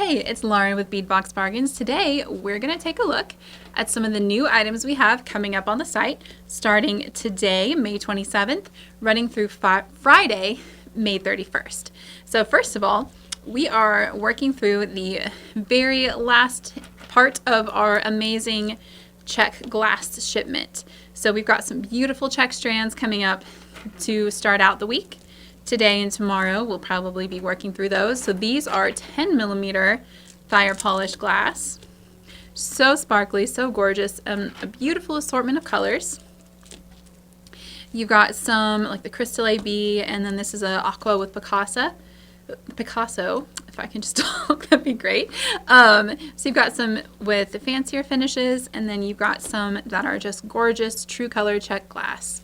Hey, it's Lauren with Beadbox Bargains. Today, we're going to take a look at some of the new items we have coming up on the site, starting today, May 27th, running through Friday, May 31st. So first of all, we are working through the very last part of our amazing Czech glass shipment. So we've got some beautiful Czech strands coming up to start out the week. Today and tomorrow we'll probably be working through those. So these are 10 millimeter fire polished glass. So sparkly, so gorgeous, a beautiful assortment of colors. You've got some like the Crystal AB, and then this is a aqua with Picasso, if I can just talk, that'd be great. So you've got some with the fancier finishes, and then you've got some that are just gorgeous, true color Czech glass.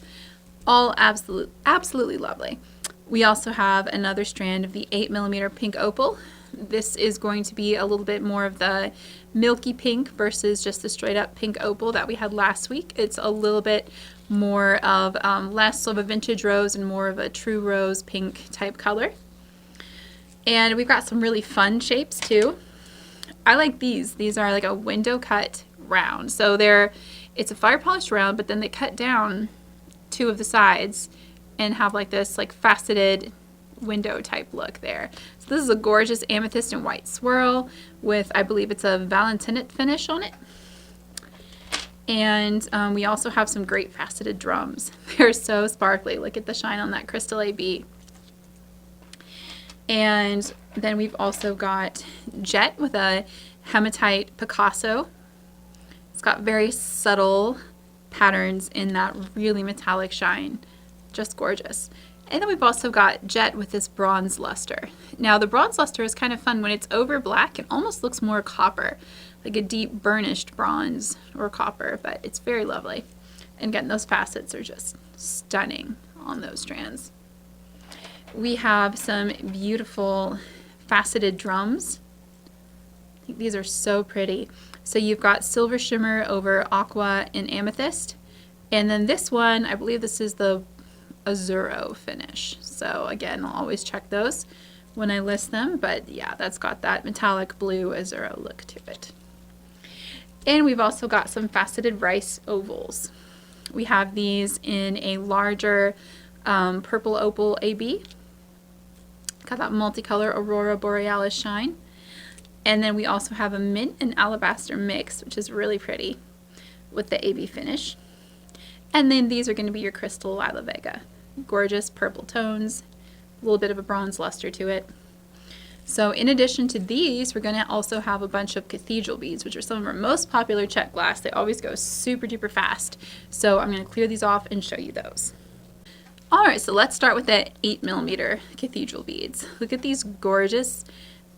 All absolutely lovely. We also have another strand of the 8 millimeter pink opal. This is going to be a little bit more of the milky pink versus just the straight up pink opal that we had last week. It's a little bit more of less of a vintage rose and more of a true rose pink type color. And we've got some really fun shapes too. I like these. These are like a window cut round. So it's a fire polished round, but then they cut down two of the sides and have like this like faceted window type look there. So this is a gorgeous amethyst and white swirl with, I believe it's a Valentinate finish on it. And we also have some great faceted drums. They're so sparkly. Look at the shine on that Crystal AB. And then we've also got Jet with a hematite Picasso. It's got very subtle patterns in that really metallic shine. Just gorgeous. And then we've also got Jet with this bronze luster. Now the bronze luster is kind of fun. When it's over black, it almost looks more copper, like a deep burnished bronze or copper, but it's very lovely. And again, those facets are just stunning on those strands. We have some beautiful faceted drums. I think these are so pretty. So you've got silver shimmer over aqua and amethyst. And then this one, I believe this is the Azzurro finish. So again, I'll always check those when I list them, but yeah, that's got that metallic blue Azzurro look to it. And we've also got some faceted rice ovals. We have these in a larger purple opal AB. Got that multicolor Aurora Borealis shine. And then we also have a mint and alabaster mix, which is really pretty with the AB finish. And then these are going to be your Crystal Lila Vega. Gorgeous purple tones, a little bit of a bronze luster to it. So in addition to these, we're going to also have a bunch of Cathedral beads, which are some of our most popular Czech glass. They always go super duper fast. So I'm going to clear these off and show you those. Alright, so let's start with the 8 millimeter Cathedral beads. Look at these gorgeous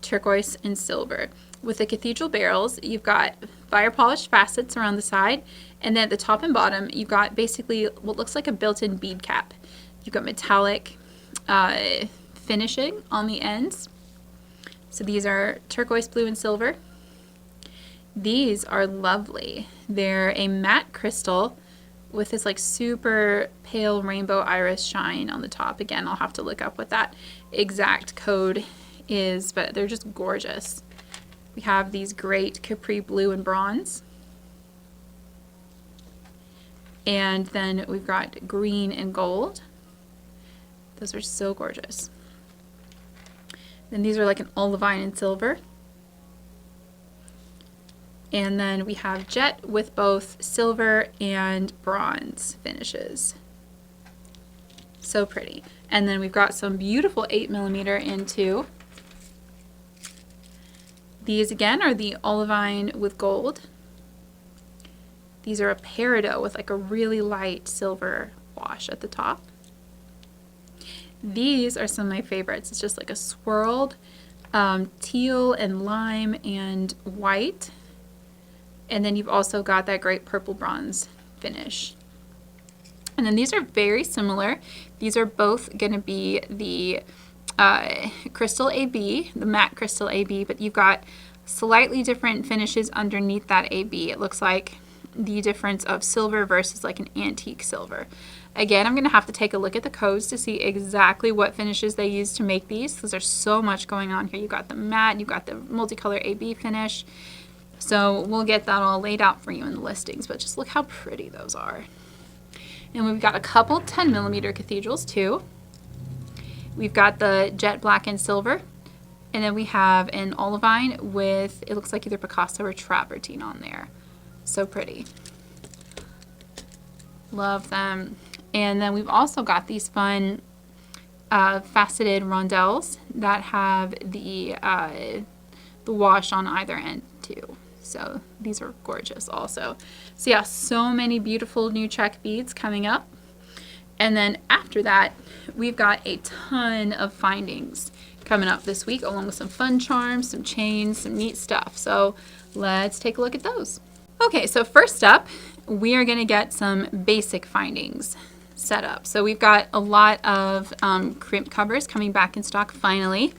turquoise and silver. With the Cathedral barrels, you've got fire polished facets around the side, and then at the top and bottom, you've got basically what looks like a built-in bead cap. You've got metallic finishing on the ends. So these are turquoise, blue, and silver. These are lovely. They're a matte crystal with this like super pale rainbow iris shine on the top. Again, I'll have to look up what that exact code is, but they're just gorgeous. We have these great Capri blue and bronze. And then we've got green and gold. Those are so gorgeous. Then these are like an olivine and silver. And then we have Jet with both silver and bronze finishes. So pretty. And then we've got some beautiful 8 millimeter into. These again are the olivine with gold. These are a peridot with like a really light silver wash at the top. These are some of my favorites. It's just like a swirled teal and lime and white. And then you've also got that great purple bronze finish. And then these are very similar. These are both going to be the Crystal AB, the matte Crystal AB, but you've got slightly different finishes underneath that AB. It looks like the difference of silver versus like an antique silver. Again, I'm going to have to take a look at the codes to see exactly what finishes they use to make these, because there's so much going on here. You've got the matte, you've got the multicolor AB finish. So we'll get that all laid out for you in the listings, but just look how pretty those are. And we've got a couple 10mm cathedrals too. We've got the jet black and silver. And then we have an olivine with, it looks like either Picasso or travertine on there. So pretty. Love them. And then we've also got these fun faceted rondelles that have the wash on either end too. So these are gorgeous also. So yeah, so many beautiful new Czech beads coming up. And then after that, we've got a ton of findings coming up this week, along with some fun charms, some chains, some neat stuff. So let's take a look at those. Okay, so first up, we are going to get some basic findings set up. So we've got a lot of crimp covers coming back in stock finally,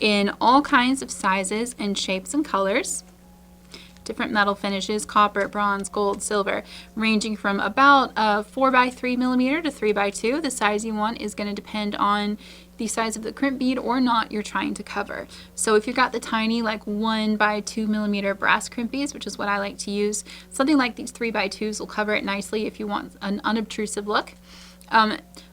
in all kinds of sizes and shapes and colors. Different metal finishes, copper, bronze, gold, silver, ranging from about 4x3mm to 3x2. The size you want is going to depend on the size of the crimp bead or not you're trying to cover. So if you've got the tiny like 1x2mm brass crimp beads, which is what I like to use, something like these 3x2s will cover it nicely if you want an unobtrusive look.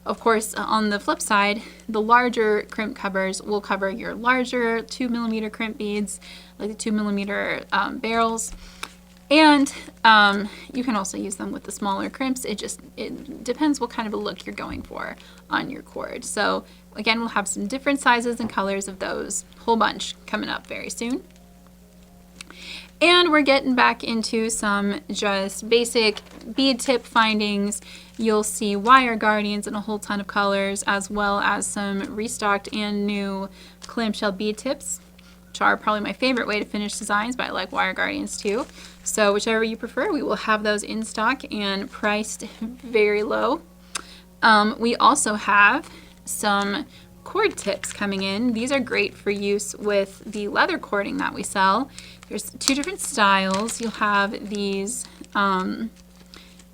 Of course, on the flip side, the larger crimp covers will cover your larger 2mm crimp beads, like the 2mm barrels. And you can also use them with the smaller crimps. It depends what kind of a look you're going for on your cord. So again, we'll have some different sizes and colors of those, whole bunch coming up very soon. And we're getting back into some just basic bead tip findings. You'll see wire guardians in a whole ton of colors, as well as some restocked and new clamshell bead tips, which are probably my favorite way to finish designs, but I like wire guardians too. So whichever you prefer, we will have those in stock and priced very low. We also have some cord tips coming in. These are great for use with the leather cording that we sell. There's two different styles. You'll have these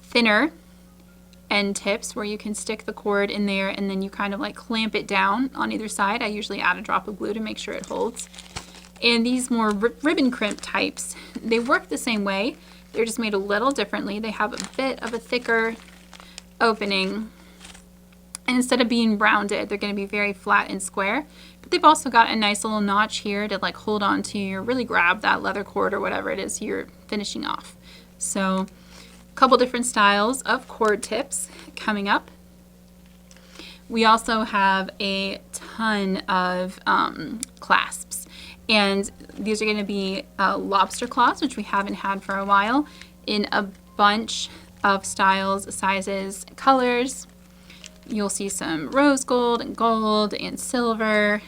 thinner end tips where you can stick the cord in there and then you kind of like clamp it down on either side. I usually add a drop of glue to make sure it holds. And these more ribbon crimp types, they work the same way. They're just made a little differently. They have a bit of a thicker opening. And instead of being rounded, they're going to be very flat and square. But they've also got a nice little notch here to like hold on to or really grab that leather cord or whatever it is you're finishing off. So a couple different styles of cord tips coming up. We also have a ton of clasps. And these are going to be lobster claws, which we haven't had for a while, in a bunch of styles, sizes, colors. You'll see some rose gold and silver,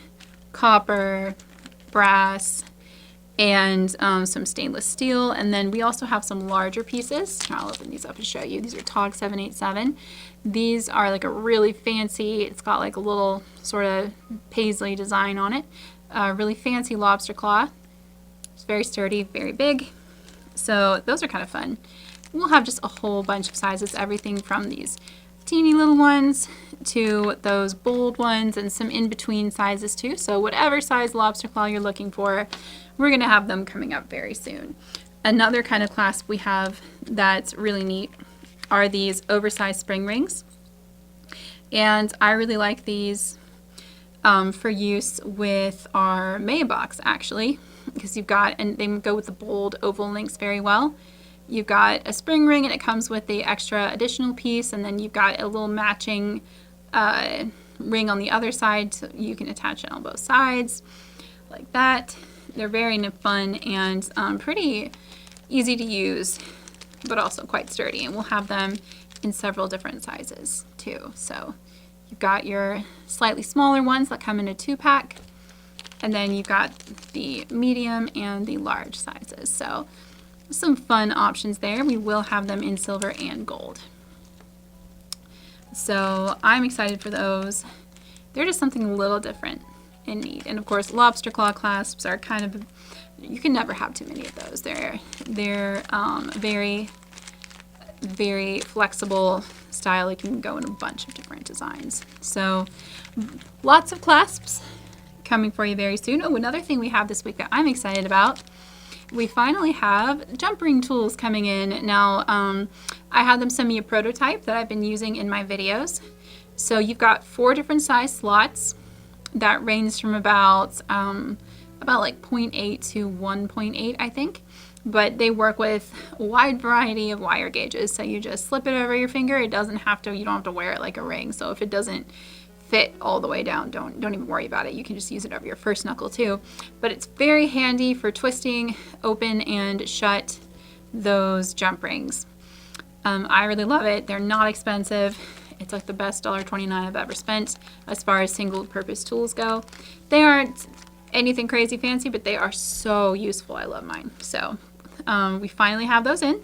copper, brass, and some stainless steel. And then we also have some larger pieces. I'll open these up and show you. These are TOG 787. These are like a really fancy, it's got like a little sort of paisley design on it. Really fancy lobster claw. It's very sturdy, very big. So those are kind of fun. We'll have just a whole bunch of sizes, everything from these teeny little ones to those bold ones and some in-between sizes too. So whatever size lobster claw you're looking for, we're going to have them coming up very soon. Another kind of clasp we have that's really neat are these oversized spring rings. And I really like these for use with our Maya box actually, because you've got, and they go with the bold oval links very well. You've got a spring ring and it comes with the extra additional piece, and then you've got a little matching ring on the other side so you can attach it on both sides like that. They're very fun and pretty easy to use, but also quite sturdy, and we'll have them in several different sizes too. So you've got your slightly smaller ones that come in a 2-pack, and then you've got the medium and the large sizes. So some fun options there. We will have them in silver and gold. So I'm excited for those. They're just something a little different and neat. And of course, lobster claw clasps are kind of, you can never have too many of those. They're very very flexible style. It can go in a bunch of different designs. So lots of clasps coming for you very soon. Oh, another thing we have this week that I'm excited about, we finally have jump ring tools coming in. Now, I had them send me a prototype that I've been using in my videos. So you've got 4 different size slots that range from about like 0.8 to 1.8, I think. But they work with a wide variety of wire gauges. So you just slip it over your finger. It doesn't have to, you don't have to wear it like a ring. So if it doesn't fit all the way down, don't even worry about it. You can just use it over your first knuckle too. But it's very handy for twisting open and shut those jump rings. I really love it. They're not expensive. It's like the best $1.29 I've ever spent as far as single purpose tools go. They aren't anything crazy fancy, but they are so useful. I love mine. So we finally have those in.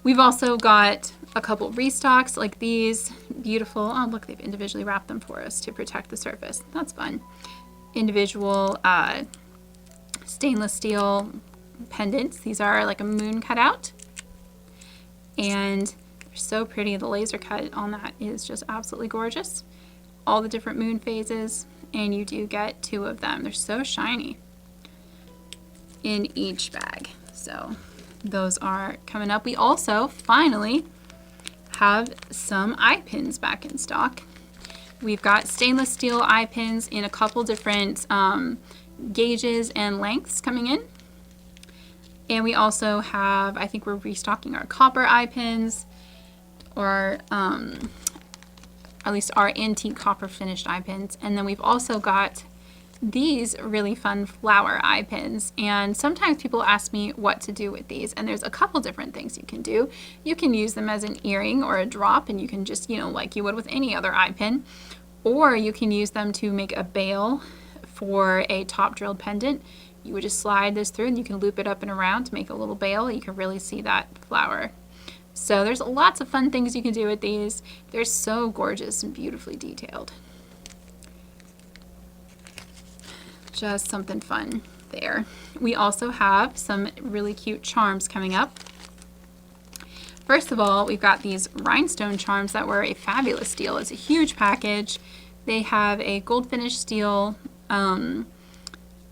We've also got a couple restocks like these beautiful, oh look, they've individually wrapped them for us to protect the surface. That's fun. Individual stainless steel pendants. These are like a moon cutout, and they're so pretty. The laser cut on that is just absolutely gorgeous. All the different moon phases, and you do get 2 of them. They're so shiny in each bag. So those are coming up. We also finally have some eye pins back in stock. We've got stainless steel eye pins in a couple different gauges and lengths coming in. And we also have, I think we're restocking our copper eye pins, or at least our antique copper finished eye pins. And then we've also got these really fun flower eye pins, and sometimes people ask me what to do with these, and there's a couple different things you can do. You can use them as an earring or a drop, and you can just, you know, like you would with any other eye pin, or you can use them to make a bail for a top drilled pendant. You would just slide this through and you can loop it up and around to make a little bail. You can really see that flower. So there's lots of fun things you can do with these. They're so gorgeous and beautifully detailed. Just something fun there. We also have some really cute charms coming up. First of all, we've got these rhinestone charms that were a fabulous deal. It's a huge package. They have a gold finish steel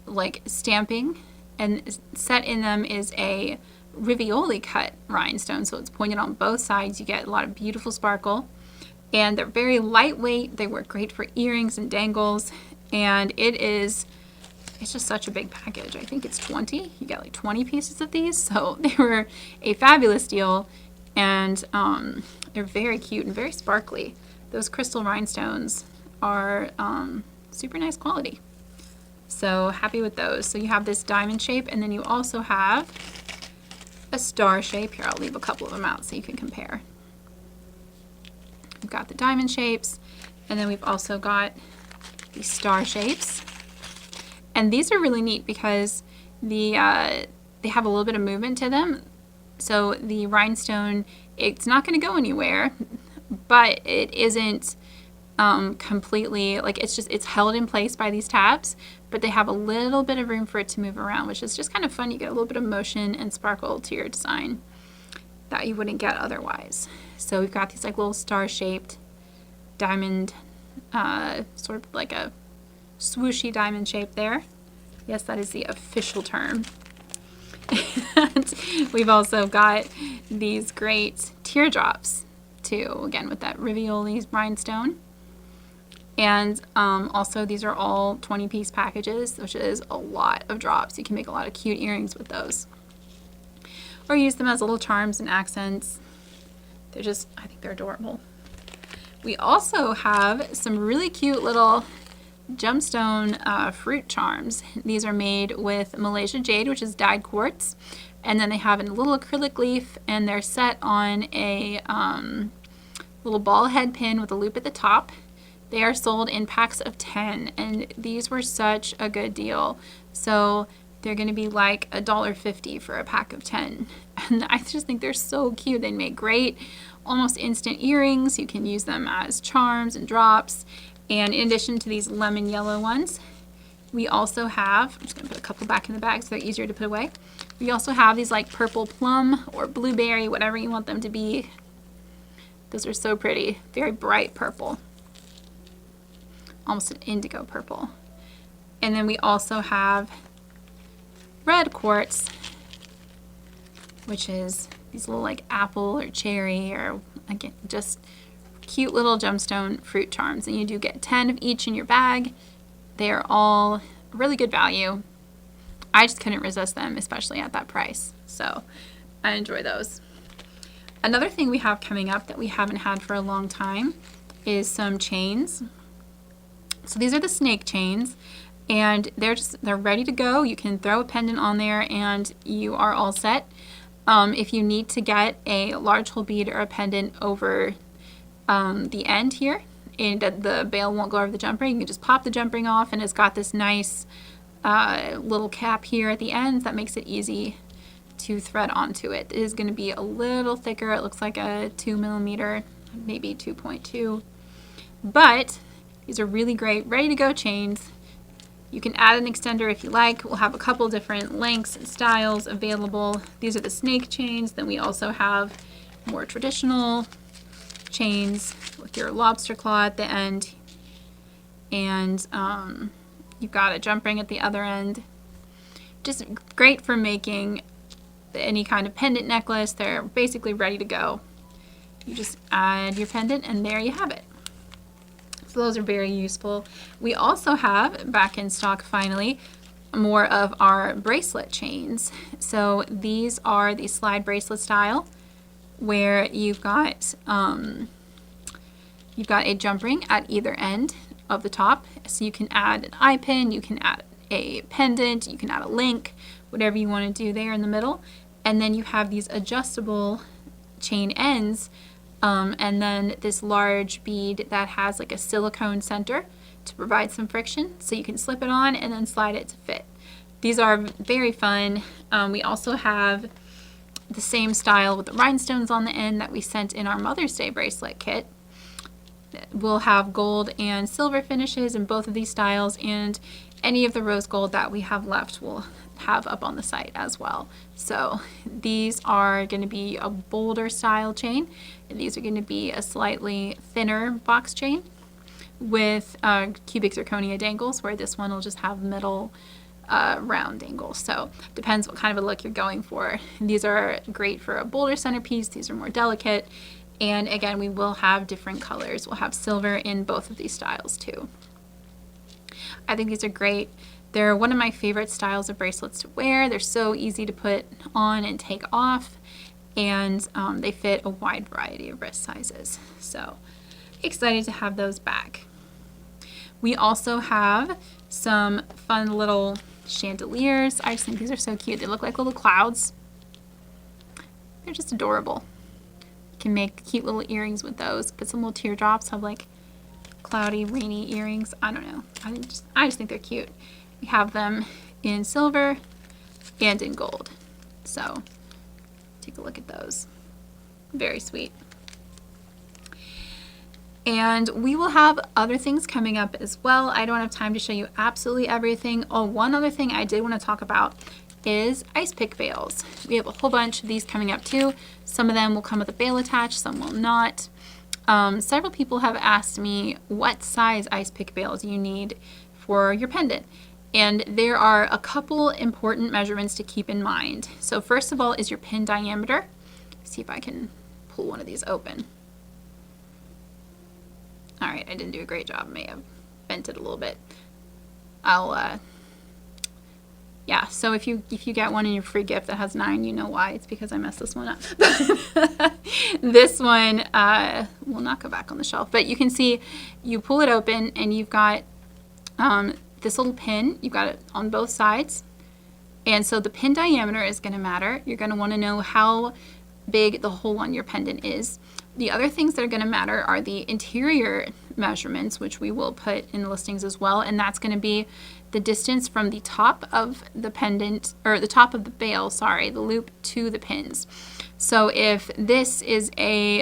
like stamping, and set in them is a ravioli cut rhinestone, so it's pointed on both sides. You get a lot of beautiful sparkle, and they're very lightweight. They work great for earrings and dangles, and it's just such a big package. I think it's 20. You get like 20 pieces of these, so they were a fabulous deal, and they're very cute and very sparkly. Those crystal rhinestones are super nice quality. So happy with those. So you have this diamond shape, and then you also have a star shape. Here, I'll leave a couple of them out so you can compare. We've got the diamond shapes, and then we've also got these star shapes. And these are really neat because they have a little bit of movement to them. So the rhinestone, it's not going to go anywhere, but it isn't completely, like, it's held in place by these tabs, but they have a little bit of room for it to move around, which is just kind of fun. You get a little bit of motion and sparkle to your design that you wouldn't get otherwise. So we've got these like little star-shaped diamond, sort of like a swooshy diamond shape there. Yes, that is the official term. And we've also got these great teardrops too, again with that ravioli rhinestone. And also these are all 20-piece packages, which is a lot of drops. You can make a lot of cute earrings with those, or use them as little charms and accents. They're just, I think they're adorable. We also have some really cute little gemstone fruit charms. These are made with Malaysia jade, which is dyed quartz, and then they have a little acrylic leaf, and they're set on a little ball head pin with a loop at the top. They are sold in packs of 10, and these were such a good deal. So they're going to be like $1.50 for a pack of 10. And I just think they're so cute. They make great, almost instant earrings. You can use them as charms and drops. And in addition to these lemon yellow ones, we also have, I'm just going to put a couple back in the bag so they're easier to put away. We also have these like purple plum or blueberry, whatever you want them to be. Those are so pretty. Very bright purple. Almost an indigo purple. And then we also have red quartz, which is these little like apple or cherry or again, just cute little gemstone fruit charms. And you do get 10 of each in your bag. They are all really good value. I just couldn't resist them, especially at that price. So I enjoy those. Another thing we have coming up that we haven't had for a long time is some chains. So these are the snake chains, and they're ready to go. You can throw a pendant on there and you are all set. If you need to get a large hole bead or a pendant over the end here, and the bail won't go over the jump ring, you can just pop the jump ring off, and it's got this nice little cap here at the end that makes it easy to thread onto it. It is going to be a little thicker. It looks like a 2 millimeter, maybe 2.2, but these are really great, ready to go chains. You can add an extender if you like. We'll have a couple different lengths and styles available. These are the snake chains. Then we also have more traditional chains with your lobster claw at the end, and you've got a jump ring at the other end. Just great for making any kind of pendant necklace. They're basically ready to go. You just add your pendant and there you have it. So those are very useful. We also have back in stock finally more of our bracelet chains. So these are the slide bracelet style, where you've got a jump ring at either end of the top. So you can add an eye pin, you can add a pendant, you can add a link, whatever you want to do there in the middle. And then you have these adjustable chain ends, and then this large bead that has like a silicone center to provide some friction, so you can slip it on and then slide it to fit. These are very fun. We also have the same style with the rhinestones on the end that we sent in our Mother's Day bracelet kit. We'll have gold and silver finishes in both of these styles, and any of the rose gold that we have left we'll have up on the site as well. So these are going to be a bolder style chain, and these are going to be a slightly thinner box chain with cubic zirconia dangles, where this one will just have middle round dangles. So depends what kind of a look you're going for. These are great for a bolder centerpiece. These are more delicate, and again, we will have different colors. We'll have silver in both of these styles too. I think these are great. They're one of my favorite styles of bracelets to wear. They're so easy to put on and take off, and they fit a wide variety of wrist sizes. So excited to have those back. We also have some fun little chandeliers. I just think these are so cute. They look like little clouds. They're just adorable. You can make cute little earrings with those. Put some little teardrops, have like cloudy, rainy earrings. I don't know. I just think they're cute. We have them in silver and in gold. So take a look at those. Very sweet. And we will have other things coming up as well. I don't have time to show you absolutely everything. Oh, one other thing I did want to talk about is ice pick bails. We have a whole bunch of these coming up too. Some of them will come with a bail attached, some will not. Several people have asked me what size ice pick bails you need for your pendant. And there are a couple important measurements to keep in mind. So first of all is your pin diameter. Let's see if I can pull one of these open. All right, I didn't do a great job. May have bent it a little bit. Yeah, so if you get one in your free gift that has 9, you know why. It's because I messed this one up. This one will not go back on the shelf. But you can see, you pull it open and you've got this little pin. You've got it on both sides. And so the pin diameter is going to matter. You're going to want to know how big the hole on your pendant is. The other things that are going to matter are the interior measurements, which we will put in the listings as well, and that's going to be the distance from the top of the pendant, or the top of the bail, sorry, the loop to the pins. So if this is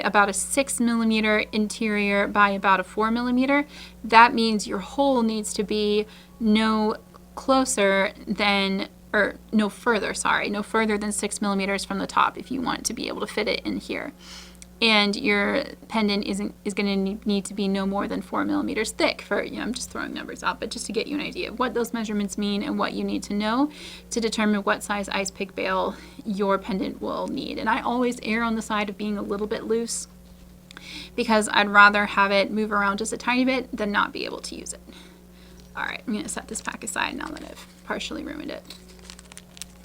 about a 6 millimeter interior by about a 4 millimeter, that means your hole needs to be no closer than or no further, sorry, no further than 6 millimeters from the top if you want to be able to fit it in here. And your pendant is going to need to be no more than 4 millimeters thick for, I'm just throwing numbers out, but just to get you an idea of what those measurements mean and what you need to know to determine what size ice pick bail your pendant will need. And I always err on the side of being a little bit loose because I'd rather have it move around just a tiny bit than not be able to use it. All right, I'm going to set this pack aside now that I've partially ruined it.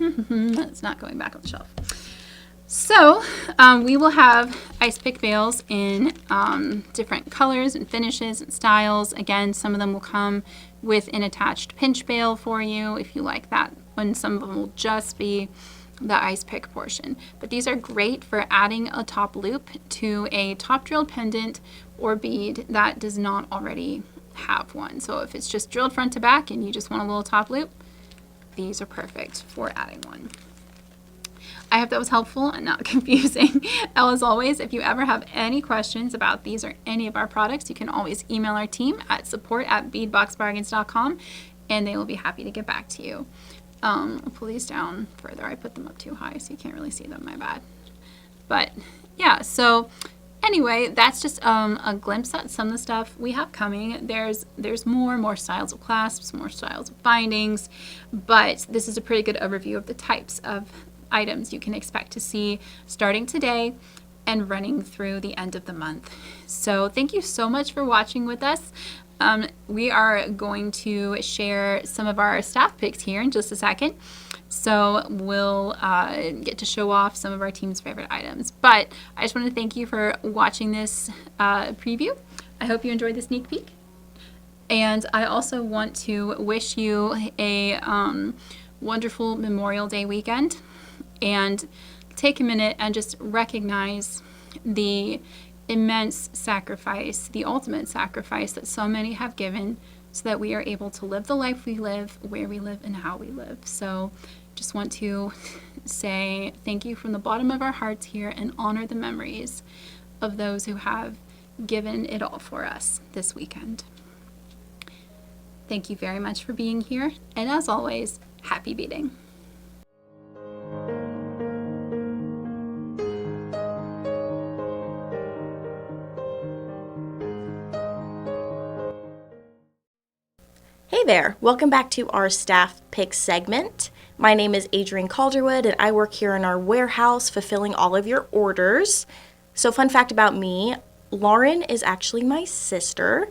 It's not going back on the shelf. So we will have ice pick bails in different colors and finishes and styles. Again, some of them will come with an attached pinch bail for you if you like that, and some of them will just be the ice pick portion. But these are great for adding a top loop to a top drilled pendant or bead that does not already have one. So if it's just drilled front to back and you just want a little top loop, these are perfect for adding one. I hope that was helpful and not confusing. As always, if you ever have any questions about these or any of our products, you can always email our team at support@beadboxbargains.com and they will be happy to get back to you. I'll pull these down further. I put them up too high so you can't really see them, my bad. But yeah, so anyway, that's just a glimpse at some of the stuff we have coming. There's more styles of clasps, more styles of bindings, but this is a pretty good overview of the types of items you can expect to see starting today and running through the end of the month. So thank you so much for watching with us. We are going to share some of our staff picks here in just a second. So we'll get to show off some of our team's favorite items. But I just want to thank you for watching this preview. I hope you enjoyed the sneak peek. And I also want to wish you a wonderful Memorial Day weekend. And take a minute and just recognize the immense sacrifice, the ultimate sacrifice that so many have given so that we are able to live the life we live, where we live, and how we live. So just want to say thank you from the bottom of our hearts here and honor the memories of those who have given it all for us this weekend. Thank you very much for being here, and as always, happy beading. Hey there, welcome back to our staff pick segment. My name is Adrienne Calderwood and I work here in our warehouse fulfilling all of your orders. So fun fact about me, Lauren is actually my sister.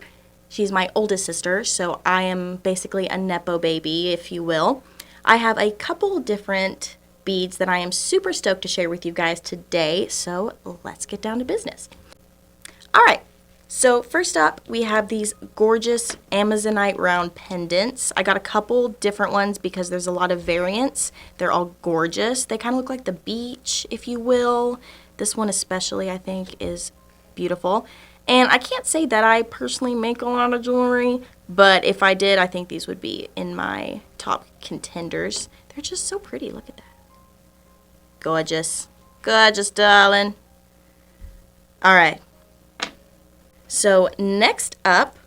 She's my oldest sister, so I am basically a Nepo baby, if you will. I have a couple different beads that I am super stoked to share with you guys today, so let's get down to business. All right. So first up, we have these gorgeous Amazonite round pendants. I got a couple different ones because there's a lot of variants. They're all gorgeous. They kind of look like the beach, if you will. This one especially, I think, is beautiful. And I can't say that I personally make a lot of jewelry, but if I did, I think these would be in my top contenders. They're just so pretty. Look at that. Gorgeous. Gorgeous, darling. All right. So next up,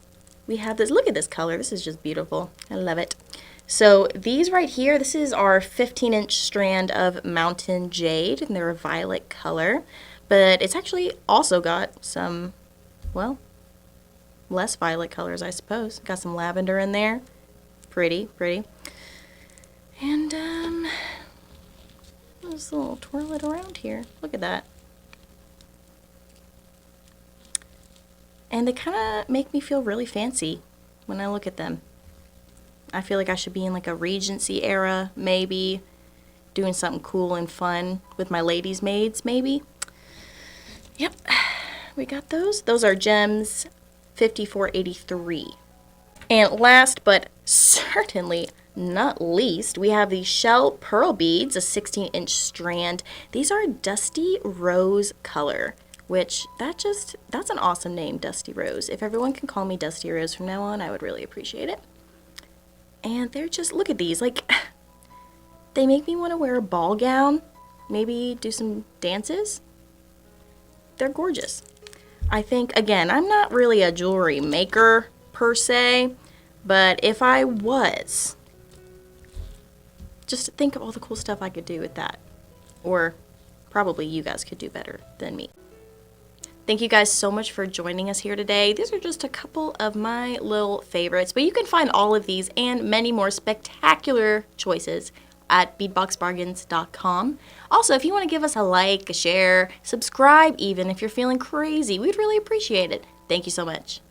we have this. Look at this color. This is just beautiful. I love it. So these right here, this is our 15-inch strand of Mountain Jade, and they're a violet color. But it's actually also got some, well, less violet colors, I suppose. Got some lavender in there. Pretty, pretty. And just a little twirl it around here. Look at that. And they kind of make me feel really fancy when I look at them. I feel like I should be in like a Regency era, maybe. Doing something cool and fun with my ladies' maids, maybe. Yep, we got those. Those are Gems 5483. And last but certainly not least, we have the Shell Pearl Beads, a 16-inch strand. These are Dusty Rose color. Which, that's an awesome name, Dusty Rose. If everyone can call me Dusty Rose from now on, I would really appreciate it. And they're just, look at these, like, they make me want to wear a ball gown, maybe do some dances. They're gorgeous. I think, again, I'm not really a jewelry maker, per se, but if I was, just think of all the cool stuff I could do with that. Or probably you guys could do better than me. Thank you guys so much for joining us here today. These are just a couple of my little favorites, but you can find all of these and many more spectacular choices at beadboxbargains.com. Also, if you want to give us a like, a share, subscribe even if you're feeling crazy, we'd really appreciate it. Thank you so much.